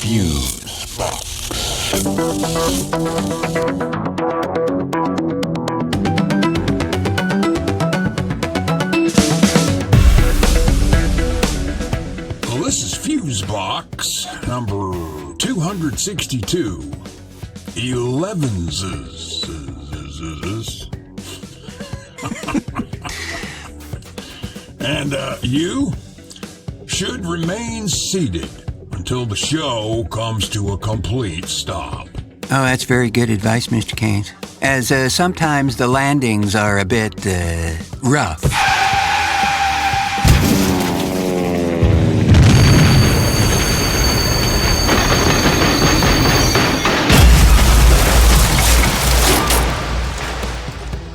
Fusebox. Well, this is Fusebox number 262. Elevenses. And you should remain seated until the show comes to a complete stop. Oh, that's very good advice, Mr. Keynes. As sometimes the landings are a bit rough.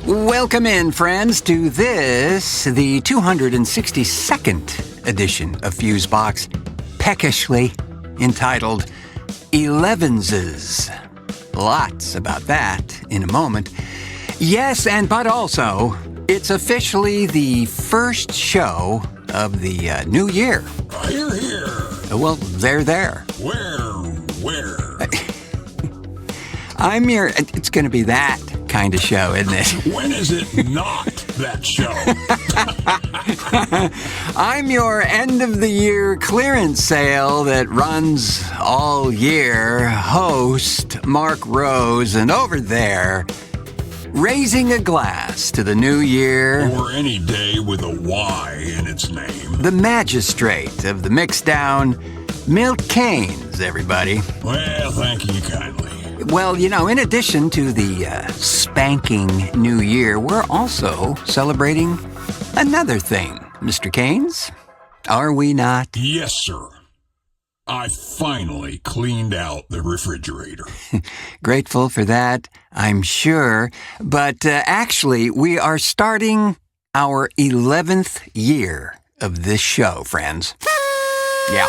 Welcome in, friends, to this, the 262nd edition of Fusebox, peckishly entitled Elevenses. Lots about that in a moment. Yes, but also, it's officially the first show of the new year. Hear, hear. Well, they're there. Where? It's going to be that kind of show, isn't it? When is it not that show? I'm your end-of-the-year clearance sale that runs all year host, Mark Rose, and over there, raising a glass to the new year. Or any day with a Y in its name. The magistrate of the mixdown, Milt Keynes, everybody. Well, thank you kindly. Well, in addition to the spanking new year, we're also celebrating another thing, Mr. Keynes. Are we not? Yes, sir. I finally cleaned out the refrigerator. Grateful for that, I'm sure. But actually, we are starting our 11th year of this show, friends. Yeah.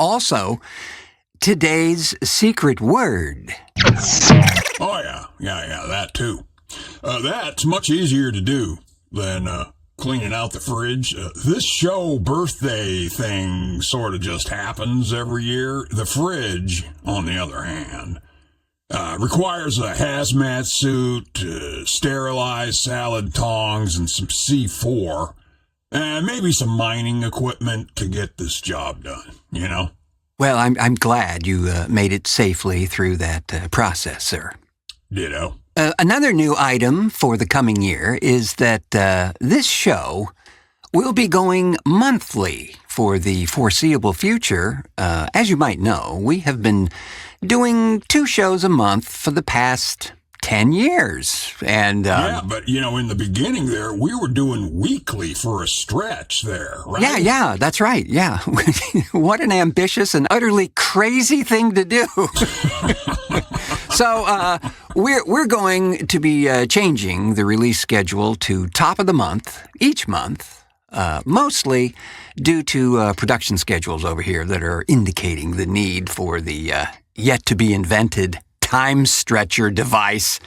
Also, today's secret word. Oh, yeah, that too. That's much easier to do than cleaning out the fridge. This show birthday thing sort of just happens every year. The fridge, on the other hand, requires a hazmat suit, sterilized salad tongs, and some C4, and maybe some mining equipment to get this job done, Well, I'm glad you made it safely through that process, sir. Ditto. Another new item for the coming year is that this show will be going monthly for the foreseeable future. As you might know, we have been doing 2 shows a month for the past 10 years. And yeah, but, in the beginning there, we were doing weekly for a stretch there, right? Yeah, that's right, yeah. What an ambitious and utterly crazy thing to do. So, we're going to be changing the release schedule to top of the month, each month, mostly due to production schedules over here that are indicating the need for the yet-to-be-invented time stretcher device.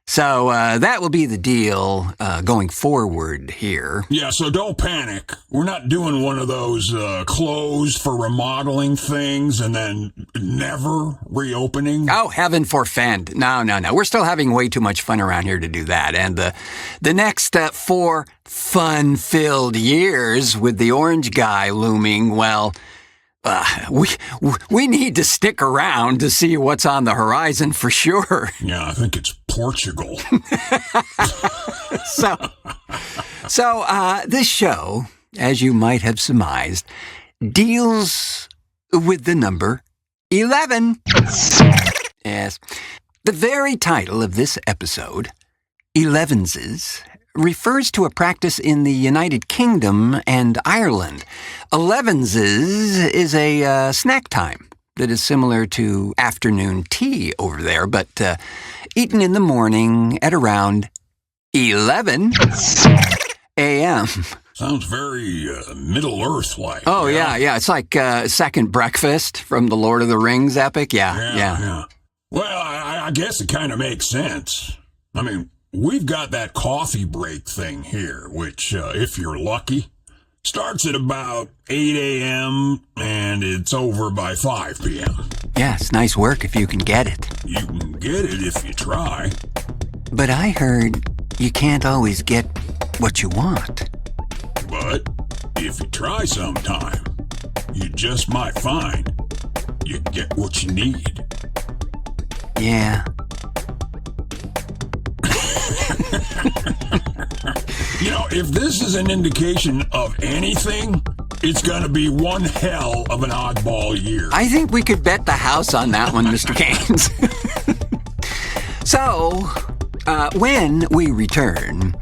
So that will be the deal going forward here. Yeah, so don't panic. We're not doing one of those closed for remodeling things and then never reopening. Oh, heaven forfend. No. We're still having way too much fun around here to do that. And the next 4 fun-filled years with the orange guy looming, well, we need to stick around to see what's on the horizon for sure. Yeah, I think it's Portugal. So this show, as you might have surmised, deals with the number 11. Yes. The very title of this episode, Elevenses, refers to a practice in the United Kingdom and Ireland. Elevenses is a snack time that is similar to afternoon tea over there, but eaten in the morning at around 11 a.m. Sounds very Middle-earth-like. Oh, yeah. It's like second breakfast from the Lord of the Rings epic. Yeah. Well, I guess it kind of makes sense. I mean, we've got that coffee break thing here, which, if you're lucky, Starts at about 8 a.m. and it's over by 5 p.m. Yes, nice work if you can get it. You can get it if you try. But I heard you can't always get what you want. But if you try sometime, you just might find you get what you need. Yeah. You know, if this is an indication of anything, it's gonna be one hell of an oddball year. I think we could bet the house on that one, Mr. Keynes. So, when we return,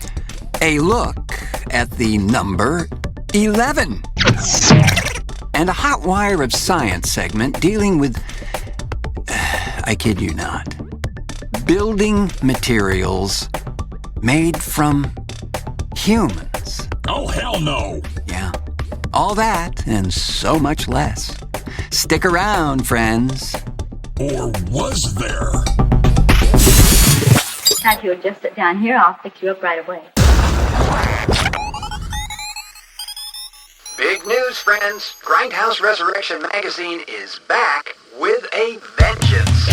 a look at the number 11. And a hot wire of science segment dealing with, I kid you not, building materials made from humans. Oh, hell no. Yeah. All that and so much less. Stick around, friends. Or was there? Now, if you'll just sit down here, I'll pick you up right away. Big news, friends. Grindhouse Resurrection Magazine is back with a vengeance.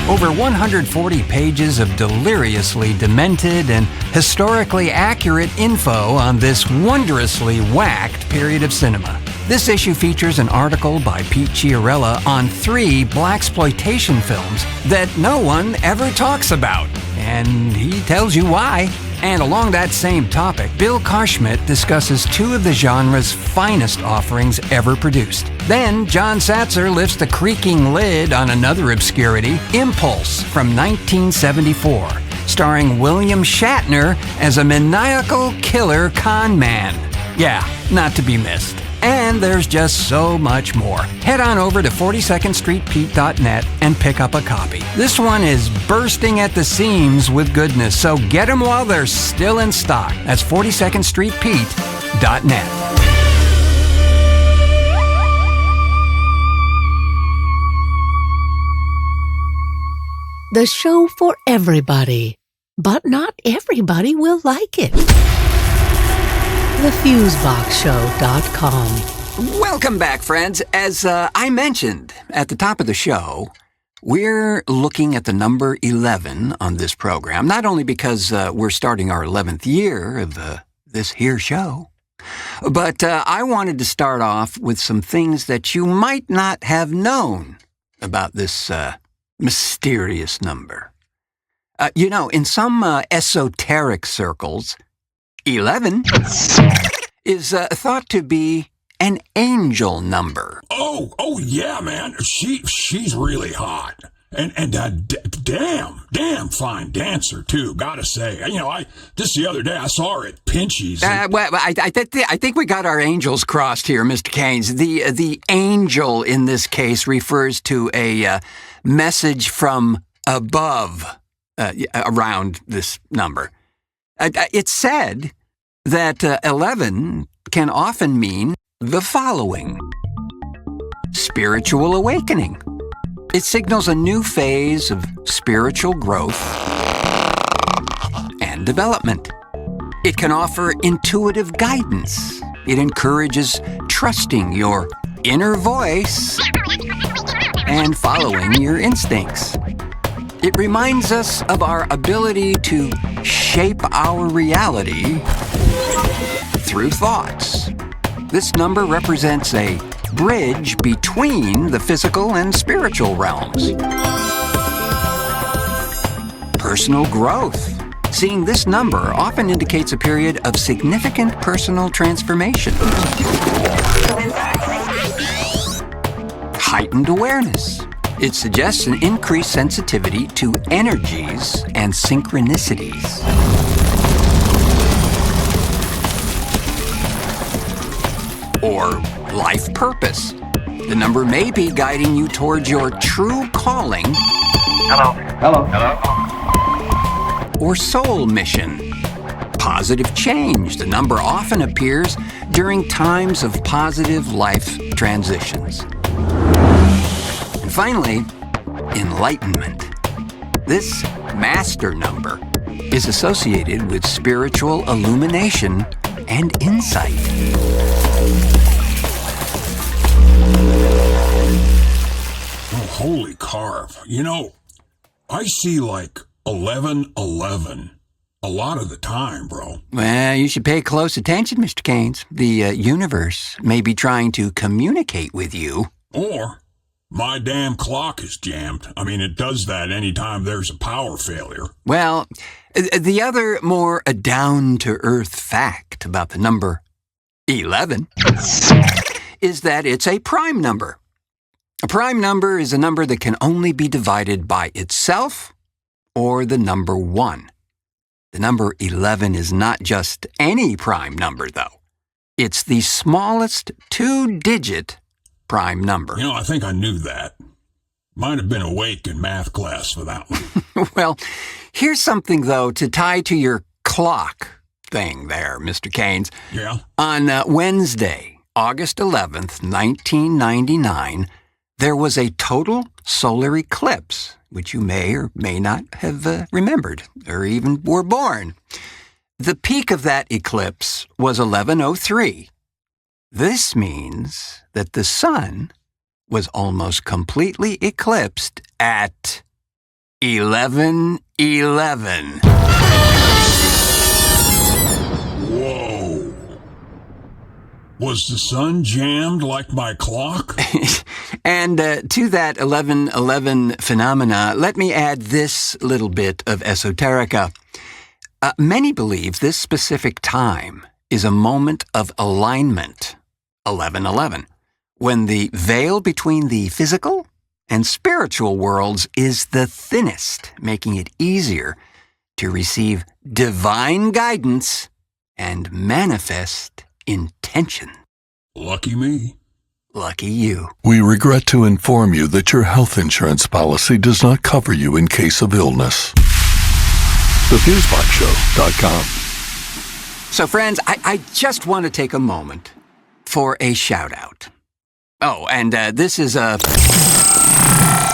Over 140 pages of deliriously demented and historically accurate info on this wondrously whacked period of cinema. This issue features an article by Pete Chiarella on 3 blaxploitation films that no one ever talks about. And he tells you why. And along that same topic, Bill Karschmidt discusses 2 of the genre's finest offerings ever produced. Then, John Satzer lifts the creaking lid on another obscurity, Impulse, from 1974, starring William Shatner as a maniacal killer con man. Yeah, not to be missed. And there's just so much more. Head on over to 42ndstreetpete.net and pick up a copy. This one is bursting at the seams with goodness, so get them while they're still in stock. That's 42ndstreetpete.net. The show for everybody, but not everybody will like it. TheFuseboxShow.com. Welcome back, friends. As I mentioned at the top of the show, we're looking at the number 11 on this program, not only because we're starting our 11th year of this here show, but I wanted to start off with some things that you might not have known about this mysterious number. You know, in some esoteric circles, 11 is thought to be an angel number. Oh yeah, man. She's really hot. And damn fine dancer too, gotta say. You know, just the other day I saw her at Pinchy's. Well, I think we got our angels crossed here, Mr. Keynes. The angel in this case refers to a message from above around this number. It's said that 11 can often mean the following: spiritual awakening. It signals a new phase of spiritual growth and development. It can offer intuitive guidance. It encourages trusting your inner voice and following your instincts. It reminds us of our ability to shape our reality through thoughts. This number represents a bridge between the physical and spiritual realms. Personal growth. Seeing this number often indicates a period of significant personal transformation. Heightened awareness. It suggests an increased sensitivity to energies and synchronicities. Or life purpose. The number may be guiding you towards your true calling. Hello. Or soul mission. Positive change. The number often appears during times of positive life transitions. And finally, enlightenment. This master number is associated with spiritual illumination and insight. Oh, holy carve. You know, I see like 1111 a lot of the time, bro. Well, you should pay close attention, Mr. Keynes. The universe may be trying to communicate with you. Or my damn clock is jammed. I mean, it does that anytime there's a power failure. Well, the other more down-to-earth fact about the number 11 is that it's a prime number. A prime number is a number that can only be divided by itself or the number 1. The number 11 is not just any prime number, though. It's the smallest 2-digit prime number. You know, I think I knew that. Might have been awake in math class for that one. Well, here's something, though, to tie to your clock thing there, Mr. Keynes. Yeah? On Wednesday, August 11th, 1999, there was a total solar eclipse, which you may or may not have remembered or even were born. The peak of that eclipse was 11:03. This means that the sun was almost completely eclipsed at 11:11. Whoa. Was the sun jammed like my clock? And to that 11:11 phenomena, let me add this little bit of esoterica. Many believe this specific time is a moment of alignment, 11:11, when the veil between the physical and spiritual worlds is the thinnest, making it easier to receive divine guidance and manifest intention. Lucky me. Lucky you. We regret to inform you that your health insurance policy does not cover you in case of illness. TheFuseboxShow.com. So, friends, I just want to take a moment for a shout-out. Oh, and this is a...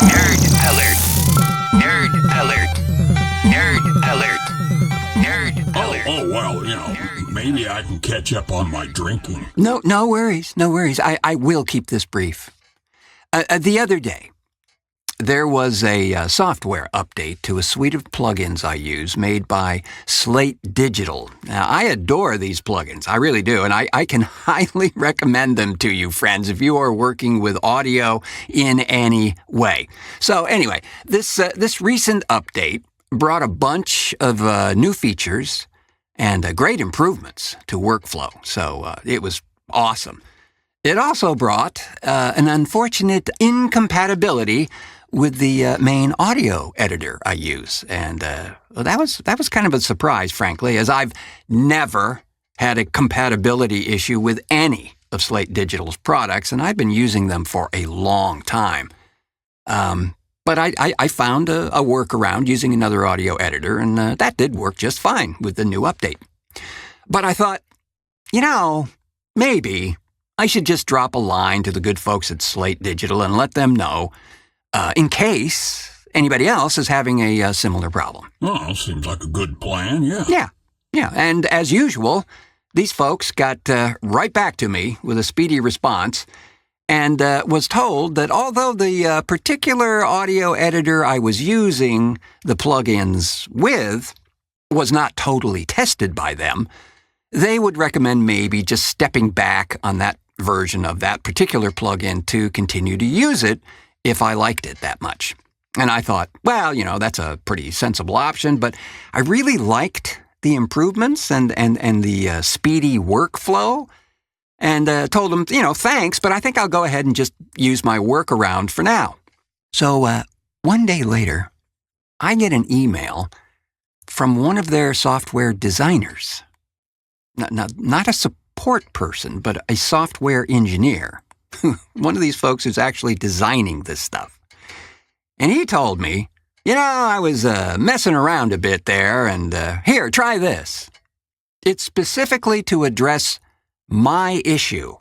Nerd Alert! Nerd Alert! Nerd Alert! Nerd Alert! Oh, well, you know, maybe I can catch up on my drinking. No worries. I will keep this brief. The other day, there was a software update to a suite of plugins I use made by Slate Digital. Now, I adore these plugins. I really do. And I can highly recommend them to you, friends, if you are working with audio in any way. So anyway, this recent update brought a bunch of new features and great improvements to workflow. So it was awesome. It also brought an unfortunate incompatibility with the main audio editor I use. And well, that was kind of a surprise, frankly, as I've never had a compatibility issue with any of Slate Digital's products, and I've been using them for a long time. But I found a workaround using another audio editor, and that did work just fine with the new update. But I thought, maybe I should just drop a line to the good folks at Slate Digital and let them know in case anybody else is having a similar problem. Oh, seems like a good plan, yeah. Yeah. And as usual, these folks got right back to me with a speedy response and was told that although the particular audio editor I was using the plugins with was not totally tested by them, they would recommend maybe just stepping back on that version of that particular plugin to continue to use it if I liked it that much. And I thought, well, that's a pretty sensible option, but I really liked the improvements and the speedy workflow and told them, thanks, but I think I'll go ahead and just use my workaround for now. So one day later, I get an email from one of their software designers. Not a support person, but a software engineer. One of these folks who's actually designing this stuff. And he told me, I was messing around a bit there, and here, try this. It's specifically to address my issue.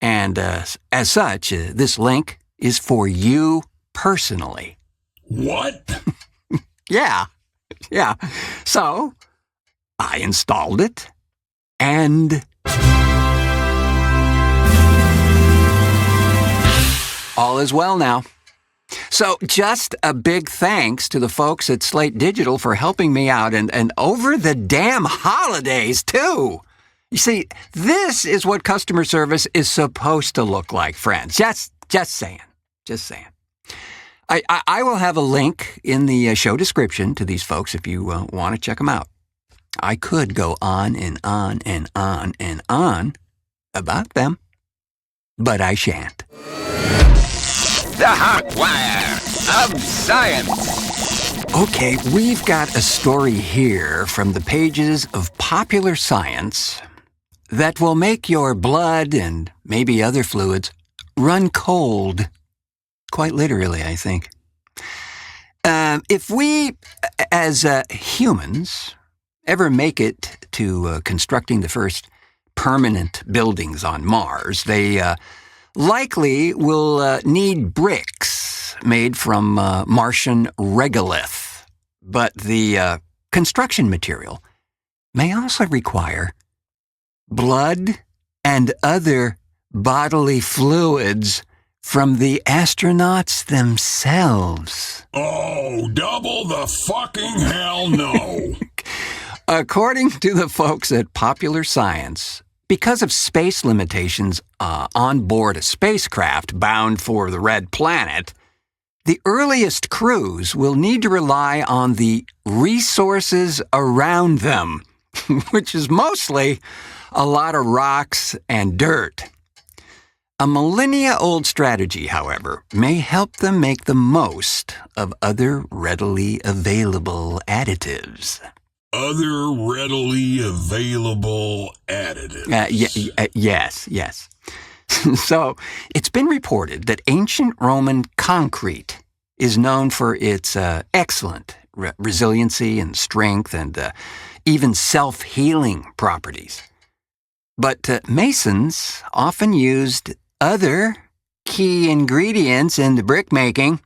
And as such, this link is for you personally. What? Yeah. So I installed it, And all is well now. So just a big thanks to the folks at Slate Digital for helping me out and over the damn holidays, too. You see, this is what customer service is supposed to look like, friends. Just saying. Just saying. I will have a link in the show description to these folks if you want to check them out. I could go on and on and on and on about them, but I shan't. The hot wire of science. Okay, we've got a story here from the pages of Popular Science that will make your blood and maybe other fluids run cold. Quite literally, I think. If we, as humans, ever make it to constructing the first permanent buildings on Mars, they likely will need bricks made from Martian regolith. But the construction material may also require blood and other bodily fluids from the astronauts themselves. Oh, double the fucking hell no. According to the folks at Popular Science, because of space limitations on board a spacecraft bound for the Red Planet, the earliest crews will need to rely on the resources around them, which is mostly a lot of rocks and dirt. A millennia-old strategy, however, may help them make the most of other readily available additives. Other readily available additives. Yes. So, it's been reported that ancient Roman concrete is known for its excellent resiliency and strength and even self-healing properties. But masons often used other key ingredients in the brick making,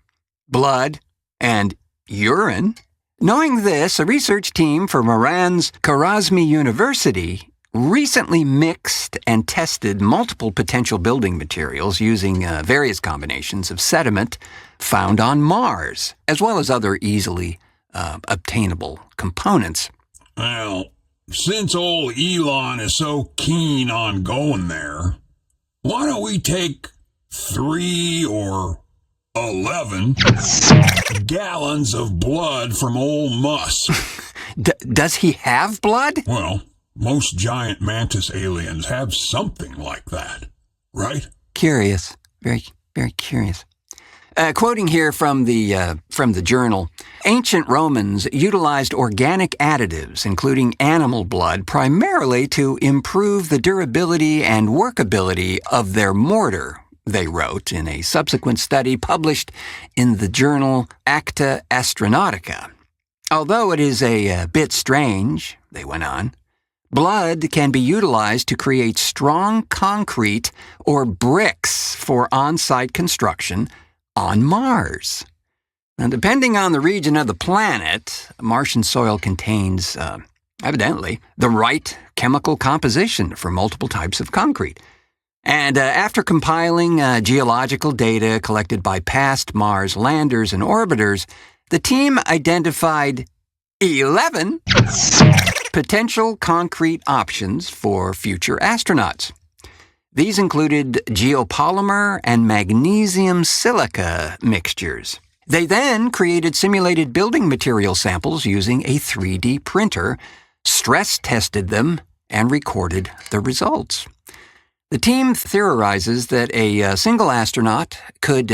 blood and urine. Knowing this, a research team from Iran's Khwarizmi University recently mixed and tested multiple potential building materials using various combinations of sediment found on Mars, as well as other easily obtainable components. Well, since old Elon is so keen on going there, why don't we take 3 or 11 gallons of blood from old Musk? Does he have blood? Well, most giant mantis aliens have something like that, right? Curious. Very, very curious. Quoting here from the journal, ancient Romans utilized organic additives, including animal blood, primarily to improve the durability and workability of their mortar, they wrote in a subsequent study published in the journal Acta Astronautica. Although it is a bit strange, they went on, blood can be utilized to create strong concrete or bricks for on-site construction on Mars. Now, depending on the region of the planet, Martian soil contains, evidently, the right chemical composition for multiple types of concrete. And after compiling geological data collected by past Mars landers and orbiters, the team identified 11 potential concrete options for future astronauts. These included geopolymer and magnesium silica mixtures. They then created simulated building material samples using a 3D printer, stress-tested them, and recorded the results. The team theorizes that a single astronaut could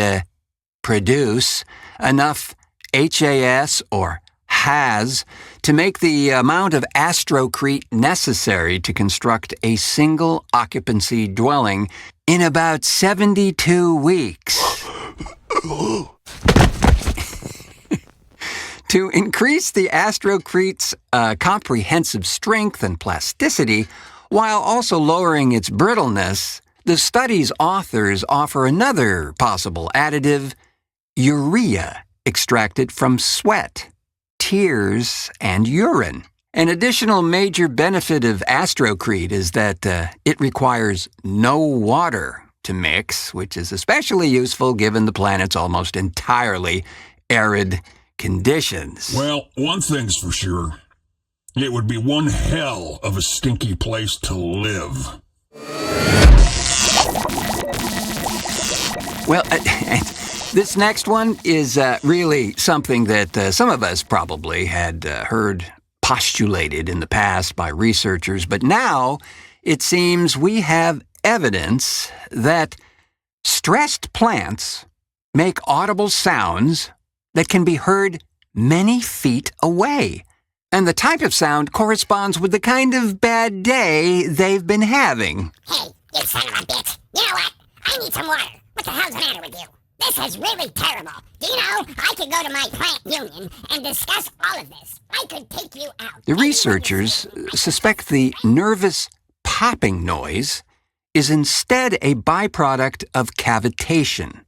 produce enough HAS or HAS to make the amount of astrocrete necessary to construct a single occupancy dwelling in about 72 weeks. To increase the astrocrete's comprehensive strength and plasticity, while also lowering its brittleness, the study's authors offer another possible additive, urea, extracted from sweat, tears, and urine. An additional major benefit of Astrocrete is that it requires no water to mix, which is especially useful given the planet's almost entirely arid conditions. Well, one thing's for sure. It would be one hell of a stinky place to live. Well, this next one is really something that some of us probably had heard postulated in the past by researchers, but now it seems we have evidence that stressed plants make audible sounds that can be heard many feet away. And the type of sound corresponds with the kind of bad day they've been having. Hey, you son of a bitch. You know what? I need some water. What the hell's the matter with you? This is really terrible. Do you know, I could go to my plant union and discuss all of this. I could take you out. The researchers suspect the nervous popping noise is instead a byproduct of cavitation,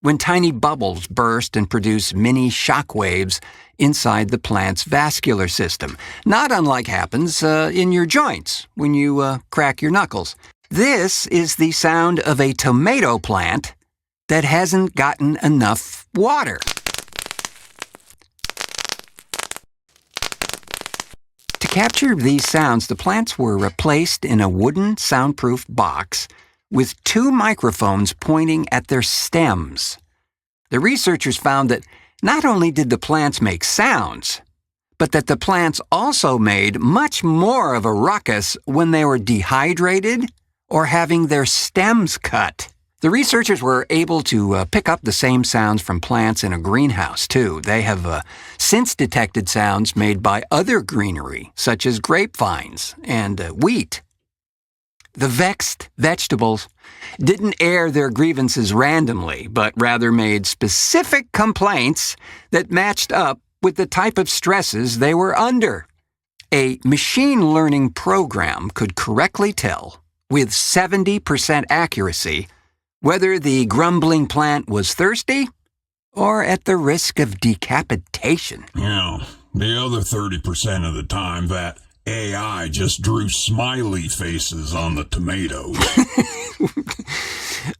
when tiny bubbles burst and produce mini shock waves inside the plant's vascular system, not unlike happens in your joints when you crack your knuckles. This is the sound of a tomato plant that hasn't gotten enough water. To capture these sounds, the plants were placed in a wooden soundproof box with 2 microphones pointing at their stems. The researchers found that not only did the plants make sounds, but that the plants also made much more of a ruckus when they were dehydrated or having their stems cut. The researchers were able to pick up the same sounds from plants in a greenhouse, too. They have since detected sounds made by other greenery, such as grapevines and wheat. The vexed vegetables didn't air their grievances randomly, but rather made specific complaints that matched up with the type of stresses they were under. A machine learning program could correctly tell, with 70% accuracy, whether the grumbling plant was thirsty or at the risk of decapitation. Yeah, the other 30% of the time, that AI just drew smiley faces on the tomatoes.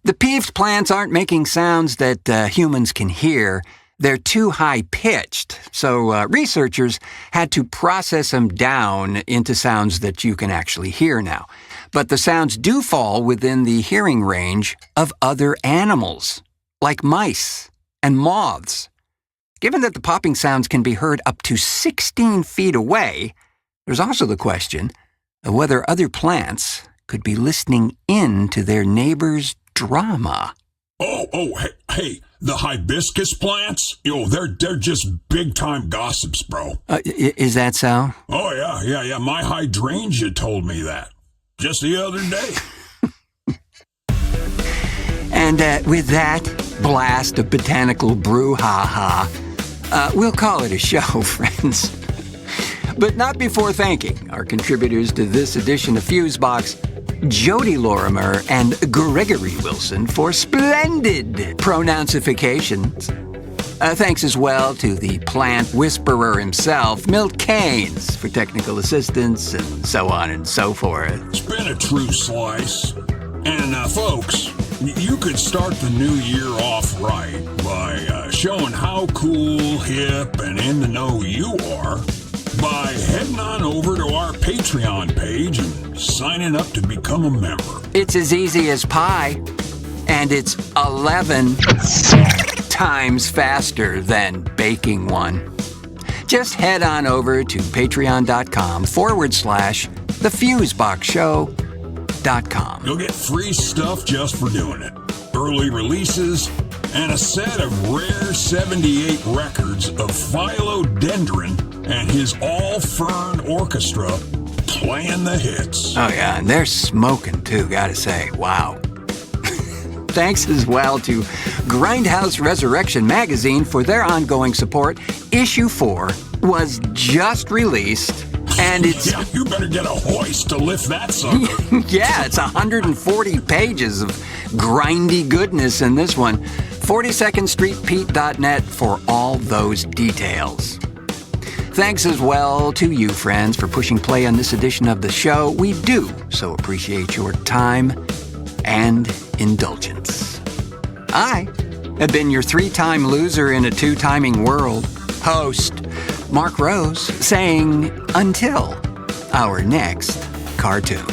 The peeved plants aren't making sounds that humans can hear. They're too high-pitched, so researchers had to process them down into sounds that you can actually hear now. But the sounds do fall within the hearing range of other animals, like mice and moths. Given that the popping sounds can be heard up to 16 feet away, there's also the question of whether other plants could be listening in to their neighbors' drama. Hey, the hibiscus plants? They're just big-time gossips, bro. Is that so? Oh, yeah. My hydrangea told me that just the other day. And with that blast of botanical brouhaha, we'll call it a show, friends. But not before thanking our contributors to this edition of Fusebox, Jodi Lorimer and Gregory Wilson, for splendid pronouncifications. Thanks as well to the plant whisperer himself, Milt Keynes, for technical assistance, and so on and so forth. It's been a true slice. And folks, you could start the new year off right by showing how cool, hip, and in the know you are by heading on over to our Patreon page and signing up to become a member. It's as easy as pie, and it's 11 times faster than baking one. Just head on over to patreon.com/thefuseboxshow.com. You'll get free stuff just for doing it. Early releases, and a set of rare 78 records of Philodendron and his all-fern orchestra playing the hits. Oh yeah, and they're smoking too, gotta say. Wow. Thanks as well to Grindhouse Resurrection Magazine for their ongoing support. Issue 4 was just released, and it's... Yeah, you better get a hoist to lift that sucker. Yeah, it's 140 pages of grindy goodness in this one. 42ndstreetpete.net for all those details. Thanks as well to you, friends, for pushing play on this edition of the show. We do so appreciate your time and indulgence. I have been your 3-time loser in a 2-timing world, host Mark Rose, saying until our next cartoon.